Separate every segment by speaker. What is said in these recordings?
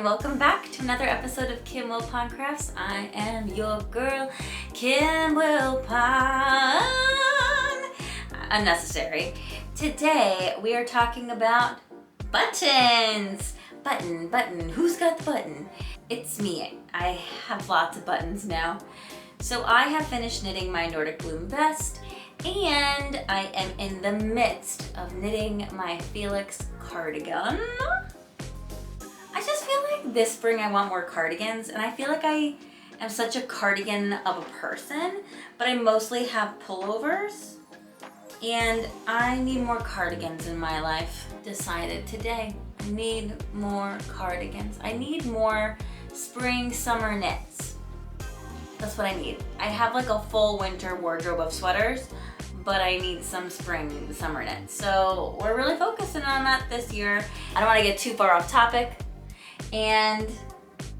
Speaker 1: and welcome back to another episode of Kim Wilpon Crafts. I am your girl, Kim Wilpon. Unnecessary. Today we are talking about buttons. Button, who's got the button? It's me. I have lots of buttons now. So I have finished knitting my Nordic Bloom vest, and I am in the midst of knitting my Felix cardigan. I just feel like this spring I want more cardigans, and I feel like I am such a cardigan of a person, but I mostly have pullovers, and I need more cardigans in my life. Decided today, I need more cardigans. I need more spring, summer knits. That's what I need. I have like a full winter wardrobe of sweaters, but I need some spring, summer knits. So we're really focusing on that this year. I don't want to get too far off topic. And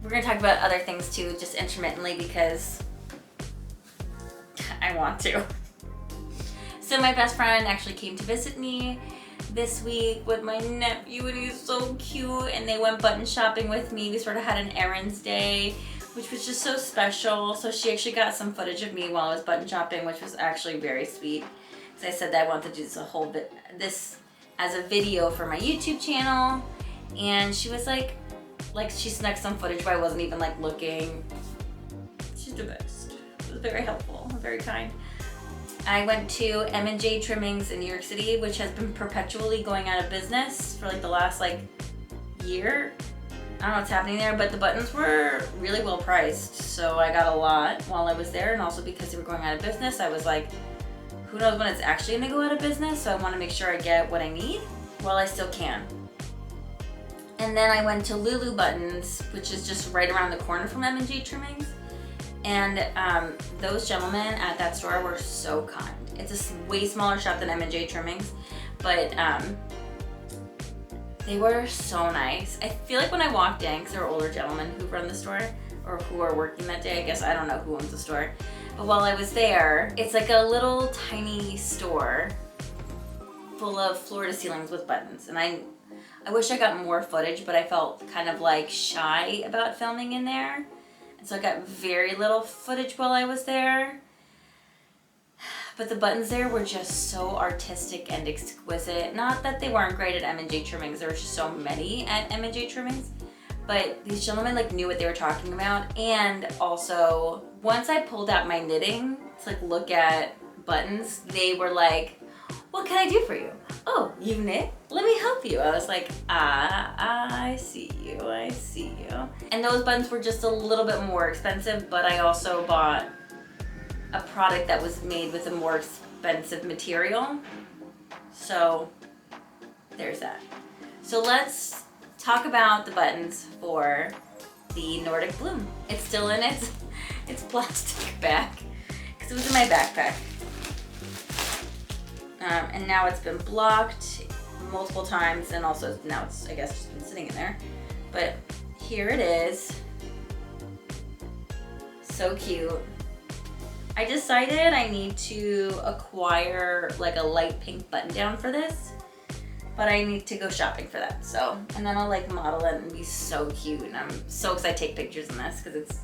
Speaker 1: we're gonna talk about other things too, just intermittently because I want to. So my best friend actually came to visit me this week with my nephew, and he's so cute, and they went button shopping with me. We sort of had an errands day, which was just so special. So she actually got some footage of me while I was button shopping, which was actually very sweet. Because I said that I wanted to do this as a video for my YouTube channel, and she was like she snuck some footage, but I wasn't even like looking. She's the best. It was very helpful, very kind. I went to M&J Trimmings in New York City, which has been perpetually going out of business for like the last year. I don't know what's happening there, but the buttons were really well priced. So I got a lot while I was there, and also because they were going out of business, I was like, who knows when it's actually gonna go out of business, so I wanna make sure I get what I need while I still can. And then I went to Lulu Buttons, which is just right around the corner from M&J Trimmings. And those gentlemen at that store were so kind. It's a way smaller shop than M&J Trimmings, but they were so nice. I feel like when I walked in, because they were older gentlemen who run the store, or who are working that day, I guess, I don't know who owns the store. But while I was there, it's like a little tiny store full of floor to ceilings with buttons. And I wish I got more footage, but I felt kind of shy about filming in there. And so I got very little footage while I was there. But the buttons there were just so artistic and exquisite. Not that they weren't great at M&J Trimmings. There were just so many at M&J Trimmings. But these gentlemen knew what they were talking about. And also, once I pulled out my knitting to look at buttons, they were like, what can I do for you? Oh, you knit? Let me help you. I was like, I see you. And those buttons were just a little bit more expensive, but I also bought a product that was made with a more expensive material. So there's that. So let's talk about the buttons for the Nordic Bloom. It's still in its plastic bag because it was in my backpack. And now it's been blocked multiple times, and also now it's, I guess, just been sitting in there. But here it is. So cute. I decided I need to acquire a light pink button down for this, but I need to go shopping for that. So, and then I'll model it and be so cute. And I'm so excited to take pictures in this because it's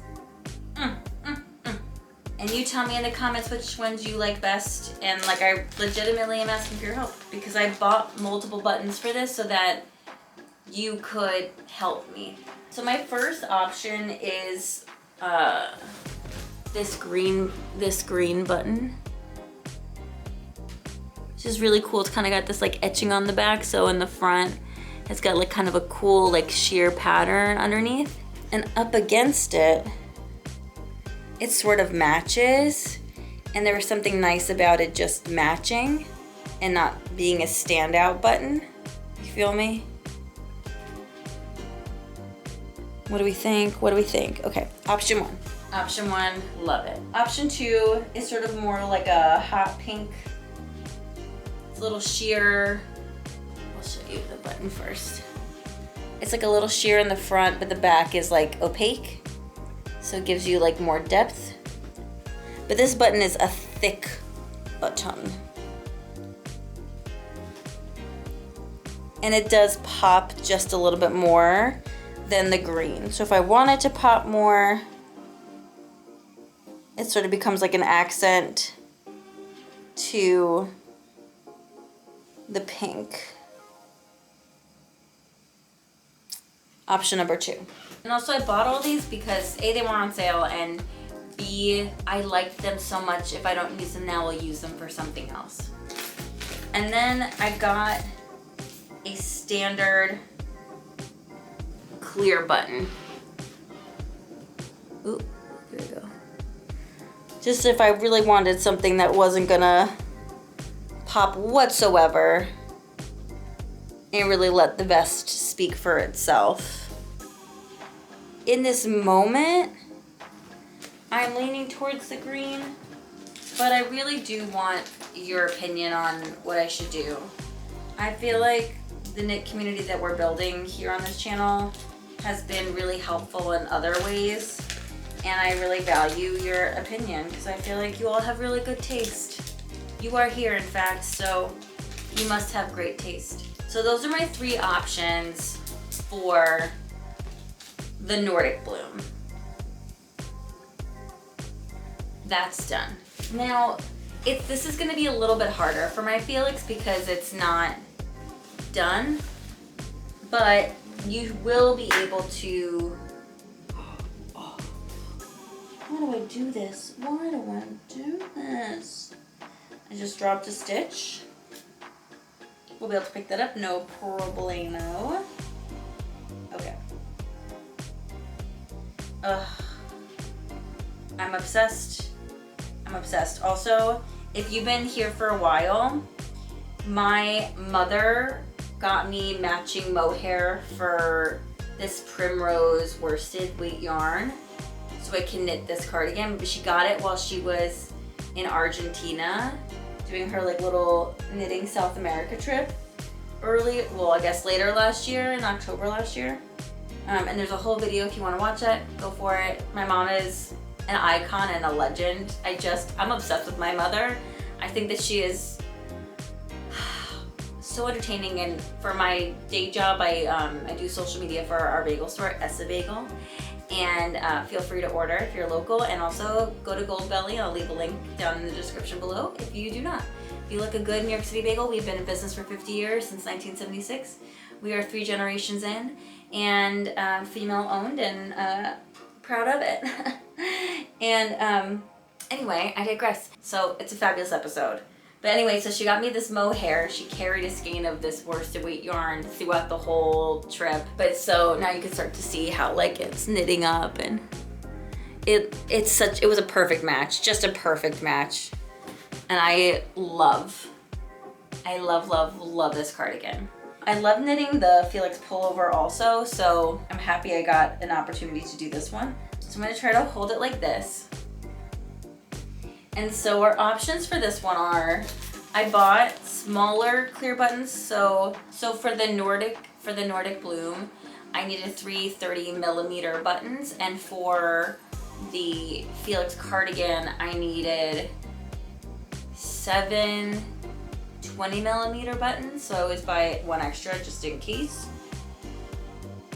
Speaker 1: And you tell me in the comments which ones you like best, and I legitimately am asking for your help because I bought multiple buttons for this so that you could help me. So my first option is this green button, which is really cool. It's kind of got this etching on the back, so in the front it's got kind of a cool sheer pattern underneath, and up against it it sort of matches, and there was something nice about it just matching and not being a standout button. You feel me? What do we think? Okay, option one, love it. Option two is sort of more like a hot pink. It's a little sheer. I'll show you the button first. It's a little sheer in the front, but the back is opaque. So it gives you more depth. But this button is a thick button. And it does pop just a little bit more than the green. So if I wanted to pop more, it sort of becomes like an accent to the pink. Option number 2. And also I bought all these because A, they were on sale, and B, I liked them so much if I don't use them now, I'll use them for something else. And then I got a standard clear button. Ooh, here we go. Just if I really wanted something that wasn't gonna pop whatsoever and really let the vest speak for itself. In this moment, I'm leaning towards the green, but I really do want your opinion on what I should do. I feel like the knit community that we're building here on this channel has been really helpful in other ways, and I really value your opinion because I feel like you all have really good taste. You are here, in fact, so you must have great taste. So those are my 3 options for the Nordic Bloom. That's done. Now, this is gonna be a little bit harder for my Felix because it's not done, but you will be able to, how do I do this? Why do I do this? I just dropped a stitch. We'll be able to pick that up, no problemo. Okay. I'm obsessed. I'm obsessed. Also, if you've been here for a while, my mother got me matching mohair for this primrose worsted weight yarn so I can knit this cardigan, but she got it while she was in Argentina doing her like little knitting South America trip I guess later last year, in October last year. And there's a whole video if you want to watch it, go for it. My mom is an icon and a legend. I'm obsessed with my mother. I think that she is so entertaining, and for my day job, I do social media for our bagel store, Essa Bagel, and feel free to order if you're local, and also go to Goldbelly. I'll leave a link down in the description below if you do not. If you like a good New York City bagel, we've been in business for 50 years, since 1976. We are 3 generations in, and female owned, and proud of it. And anyway, I digress. So it's a fabulous episode. But anyway, so she got me this mohair. She carried a skein of this worsted weight yarn throughout the whole trip. But so now you can start to see how like it's knitting up, and it was a perfect match, just a perfect match. And I love this cardigan. I love knitting the Felix pullover also, so I'm happy I got an opportunity to do this one. So I'm gonna try to hold it like this. And so our options for this one are, I bought smaller clear buttons. So for the Nordic Bloom, I needed 3 30mm buttons, and for the Felix cardigan, I needed 7 20mm buttons. So I always buy 1 extra just in case.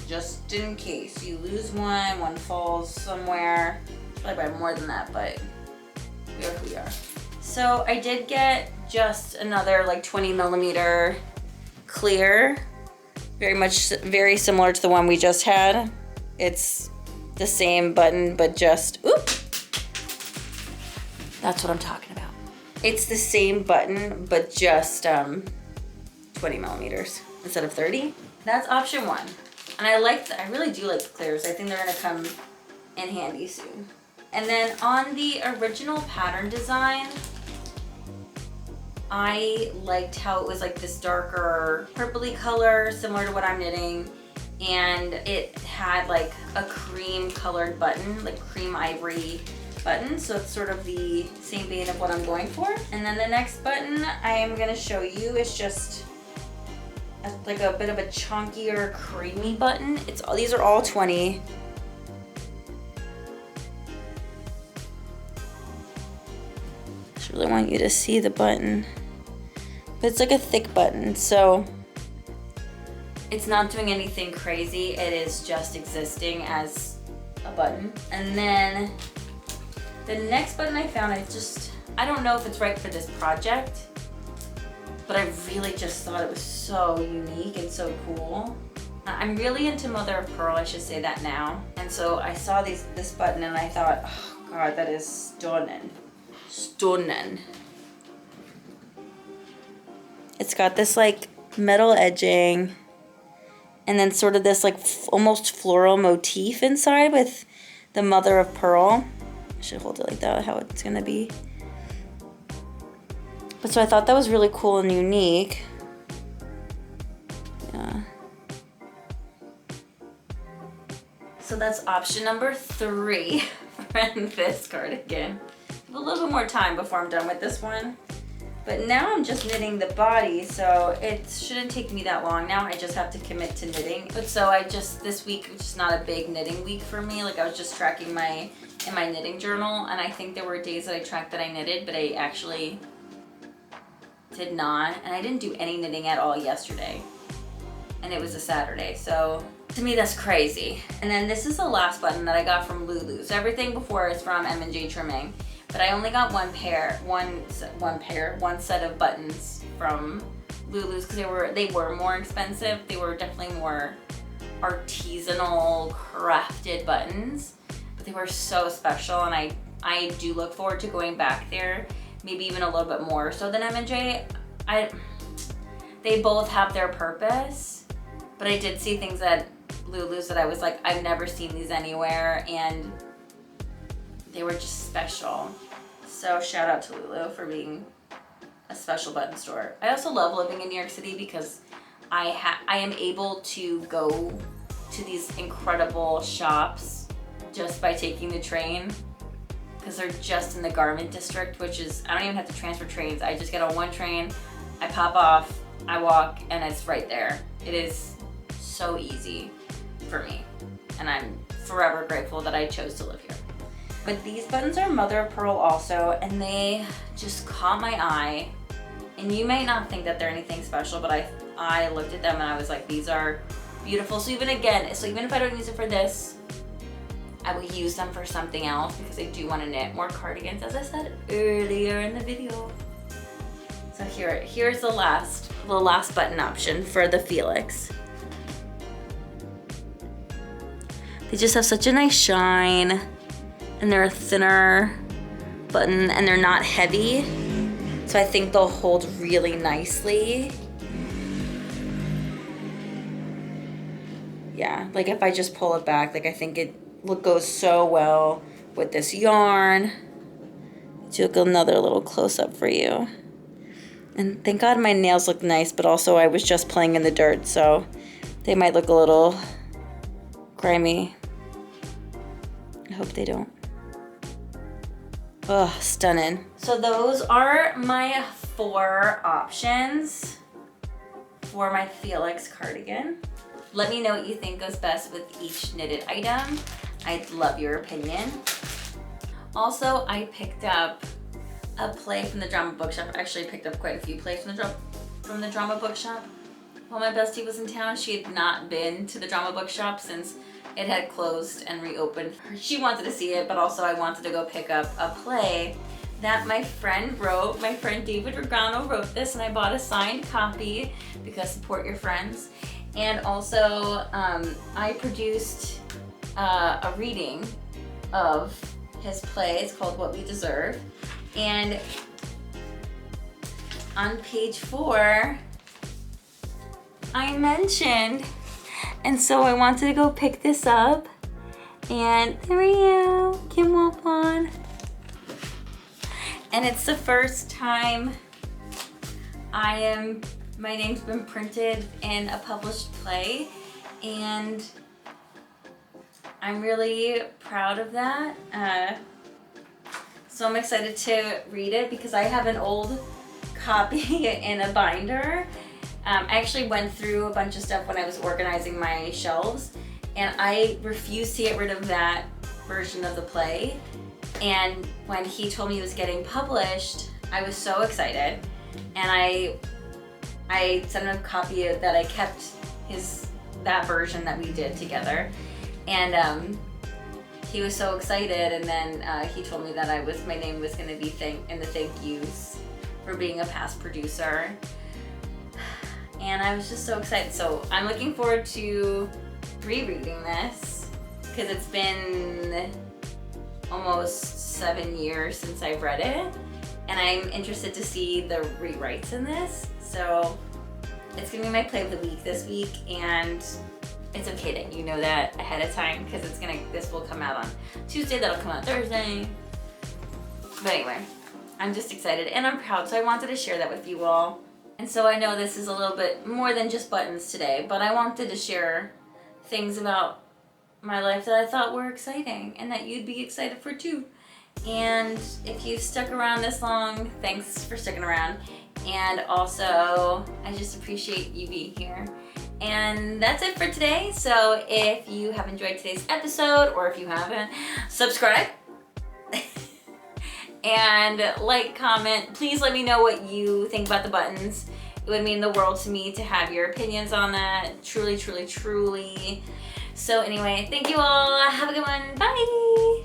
Speaker 1: Just in case you lose one falls somewhere. Probably buy more than that, but we are who we are. So I did get just another like 20mm clear, very similar to the one we just had. It's the same button, but just, oop, that's what I'm talking about. It's the same button, but just 20mm instead of 30. That's option 1. And I really do like the clears. I think they're gonna come in handy soon. And then on the original pattern design, I liked how it was like this darker purpley color, similar to what I'm knitting. And it had like a cream colored button, like cream ivory button. So it's sort of the same vein of what I'm going for. And then the next button I am gonna show you is just like a bit of a chunkier, creamy button. These are all 20. Just really want you to see the button. But it's like a thick button, so It's not doing anything crazy. It is just existing as a button. And then the next button I found, I don't know if it's right for this project, but I really just thought it was so unique and so cool. I'm really into mother of pearl, I should say that now. And so I saw this button and I thought, oh God, that is stunning. Stunning. It's got this like metal edging and then sort of this like almost floral motif inside with the mother of pearl. I should hold it like that, how it's gonna be. But so I thought that was really cool and unique. Yeah. So that's option number 3 for this cardigan. I have a little bit more time before I'm done with this one. But now I'm just knitting the body, so it shouldn't take me that long. Now I just have to commit to knitting. But so this week was just not a big knitting week for me. Like I was just tracking in my knitting journal, and I think there were days that I tracked that I knitted, but I actually did not. And I didn't do any knitting at all yesterday. And it was a Saturday, so to me that's crazy. And then this is the last button that I got from Lulu. So everything before is from M&J Trimming. But I only got one set of buttons from Lulu's because they were more expensive. They were definitely more artisanal, crafted buttons, but they were so special, and I do look forward to going back there, maybe even a little bit more so than M&J. They both have their purpose, but I did see things at Lulu's that I was like, I've never seen these anywhere, and they were just special. So shout out to Lulu for being a special button store. I also love living in New York City because I am able to go to these incredible shops just by taking the train, because they're just in the garment district, which is, I don't even have to transfer trains. I just get on one train, I pop off, I walk, and it's right there. It is so easy for me, and I'm forever grateful that I chose to live here. But these buttons are mother of pearl also, and they just caught my eye. And you may not think that they're anything special, but I looked at them and I was like, these are beautiful. So even if I don't use it for this, I will use them for something else because I do want to knit more cardigans, as I said earlier in the video. So here's the last button option for the Felix. They just have such a nice shine, and they're a thinner button, and they're not heavy, so I think they'll hold really nicely. Yeah, like if I just pull it back, like I think it goes so well with this yarn. Do another little close-up for you. And thank God my nails look nice, but also I was just playing in the dirt, so they might look a little grimy. I hope they don't. Oh, stunning. So those are my 4 options for my Felix cardigan. Let me know what you think goes best with each knitted item. I'd love your opinion. Also, I picked up a play from the Drama Bookshop. I actually picked up quite a few plays from the Drama Bookshop. While my bestie was in town, she had not been to the Drama Bookshop since it had closed and reopened. She wanted to see it, but also I wanted to go pick up a play that my friend wrote. My friend David Regano wrote this, and I bought a signed copy because support your friends. And also, I produced a reading of his play. It's called What We Deserve. And on page 4, I mentioned, and so I wanted to go pick this up, and there we go, Kim Wilpon. And it's the first time my name's been printed in a published play, and I'm really proud of that. So I'm excited to read it because I have an old copy in a binder. I actually went through a bunch of stuff when I was organizing my shelves, and I refused to get rid of that version of the play. And when he told me it was getting published, I was so excited, and I sent him a copy that I kept that version that we did together. And he was so excited, and then he told me that my name was gonna be in the thank yous for being a past producer. And I was just so excited. So I'm looking forward to rereading this because it's been almost 7 years since I've read it. And I'm interested to see the rewrites in this. So it's gonna be my play of the week this week, and it's okay that you know that ahead of time because this will come out on Tuesday, that'll come out Thursday. But anyway, I'm just excited and I'm proud, so I wanted to share that with you all. And so I know this is a little bit more than just buttons today, but I wanted to share things about my life that I thought were exciting and that you'd be excited for too. And if you've stuck around this long, thanks for sticking around. And also, I just appreciate you being here. And that's it for today. So if you have enjoyed today's episode, or if you haven't, subscribe. And like, comment. Please let me know what you think about the buttons. It would mean the world to me to have your opinions on that. Truly, truly, truly. So anyway, thank you all. Have a good one. Bye.